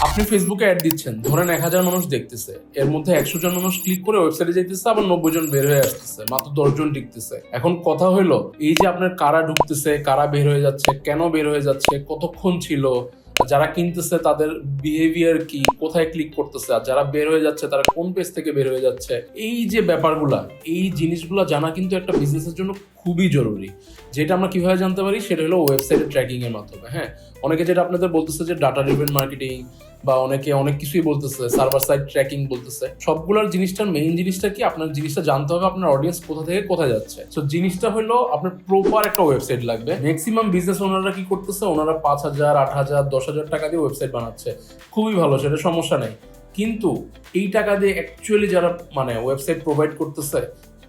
আপনি ফেসবুকে অ্যাড দিচ্ছেন, ধরেন 1000 মানুষ দেখতেছে, এর মধ্যে 100 জন মানুষ ক্লিক করে ওয়েবসাইটে যাইতেছে, আবার 90 জন বের হয়ে আসতেছে, মাত্র 10 জন টিকতেছে। এখন কথা হলো এই যে আপনার কারা ঢুকতেছে, কারা বের হয়ে যাচ্ছে, কেন বের হয়ে যাচ্ছে, কতক্ষণ ছিল, যারা কিনতেছে তাদের বিহেভিয়ার কি, কোথায় ক্লিক করতেছে, আর যারা বের হয়ে যাচ্ছে তারা কোন পেজ থেকে বের হয়ে যাচ্ছে, এই যে ব্যাপারগুলা, এই জিনিসগুলো জানা কিন্তু একটা বিজনেসের জন্য খুবই জরুরি। যেটা আমরা কিভাবে জানতে পারি সেটা হলো ওয়েবসাইটের ট্র্যাকিং এর মাধ্যমে। হ্যাঁ, অনেকে যেটা আপনাদের বলতেছে যে ডাটা ড্রিভেন মার্কেটিং, বা অনেকে অনেক কিছুই বলতেছে, সার্ভার সাইড ট্র্যাকিং বলতেছে। সবগুলোর জিনিসটার মেইন জিনিসটা কি, আপনার জিনিসটা জানতে হবে আপনার অডিয়েন্স কোথা থেকে কোথায় যাচ্ছে। সো জিনিসটা হলো আপনার প্রপার একটা ওয়েবসাইট লাগবে। ম্যাক্সিমাম বিজনেস ওনারা কি করতেছে, ওনারা 5000, 8000, 10,000 টাকা দিয়ে ওয়েবসাইট বানাচ্ছে, খুবই ভালো, সেটা সমস্যা নেই। কিন্তু এই টাকা দিয়ে অ্যাকচুয়ালি যারা মানে ওয়েবসাইট প্রোভাইড করতেছে,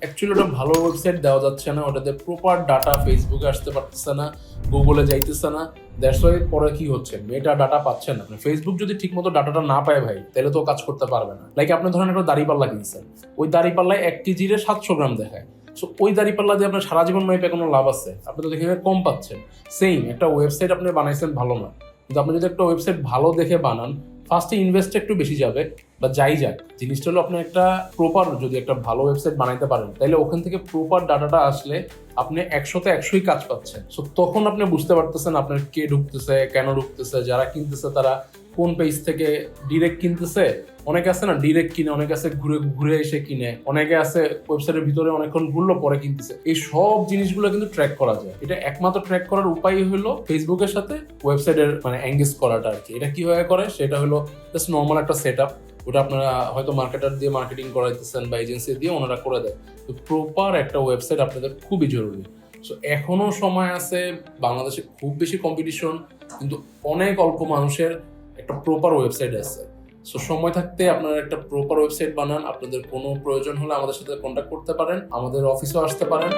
অ্যাকচুয়ালি ওটা ভালো ওয়েবসাইট দেওয়া যাচ্ছে না, ওটাতে প্রপার ডাটা ফেসবুকে আসতে পারতেছে না, গুগলে যাইতেছে না। দ্যাটস ওয়াই পরে কি হচ্ছে, মেটা ডাটা পাচ্ছে না। ফেসবুক যদি ঠিক মতো ডাটাটা না পায় ভাই, তাহলে তো কাজ করতে পারবে না। লাইক আপনি ধরেন একটা দাড়িপাল্লা কিনছেন, ওই দাড়িপাল্লায় 1 কেজির 700 গ্রাম দেখায়। সো ওই দাড়িপাল্লা দিয়ে আপনার সারা জীবন মাইপে কোনো লাভ আছে? আপনি তো দেখে কম পাচ্ছেন। সেম একটা ওয়েবসাইট আপনি বানাইছেন ভালো না, কিন্তু আপনি যদি একটা ওয়েবসাইট ভালো দেখে বানান, ফার্স্টে ইনভেস্টটা একটু বেশি যাবে, বা যাই যাক, জিনিসটা হলো আপনি একটা প্রপার যদি একটা ভালো ওয়েবসাইট বানাইতে পারেন, তাহলে ওখান থেকে প্রপার ডাটাটা আসলে আপনি 100তে 100ই কাজ পাচ্ছেন। সো তখন আপনি বুঝতে পারতেছেন আপনার কে ঢুকতেছে, কেন ঢুকতেছে, যারা কিনতেছে তারা কোন পেজ থেকে ডিরেক্ট কিনতেছে। অনেকে আছে না ডিরেক্ট কিনে, অনেকে আছে ঘুরে ঘুরে এসে কিনে, অনেকে আছে ওয়েবসাইটের ভিতরে অনেকক্ষণ ঘুরলো পরে কিনতেছে। এই সব জিনিসগুলো কিন্তু ট্র্যাক করা যায়। এটা একমাত্র ট্র্যাক করার উপায় হলো ফেসবুকের সাথে ওয়েবসাইটের মানে এঙ্গেজ করাটা আর কি। এটা কিভাবে করে সেটা হলো জাস্ট নর্মাল একটা সেট আপ, ওটা আপনারা হয়তো মার্কেটার দিয়ে মার্কেটিং করাইতেছেন বা এজেন্সি দিয়ে ওনারা করে দেয়। তো প্রপার একটা ওয়েবসাইট আপনাদের খুবই জরুরি। সো এখনো সময় আছে, বাংলাদেশে খুব বেশি কম্পিটিশন, কিন্তু অনেক অল্প মানুষের একটা প্রপার ওয়েবসাইট আছে। সো সময় থাকতে আপনারা একটা প্রপার ওয়েবসাইট বানান। আপনাদের কোনো প্রয়োজন হলে আমাদের সাথে কন্ট্যাক্ট করতে পারেন, আমাদের অফিসেও আসতে পারেন।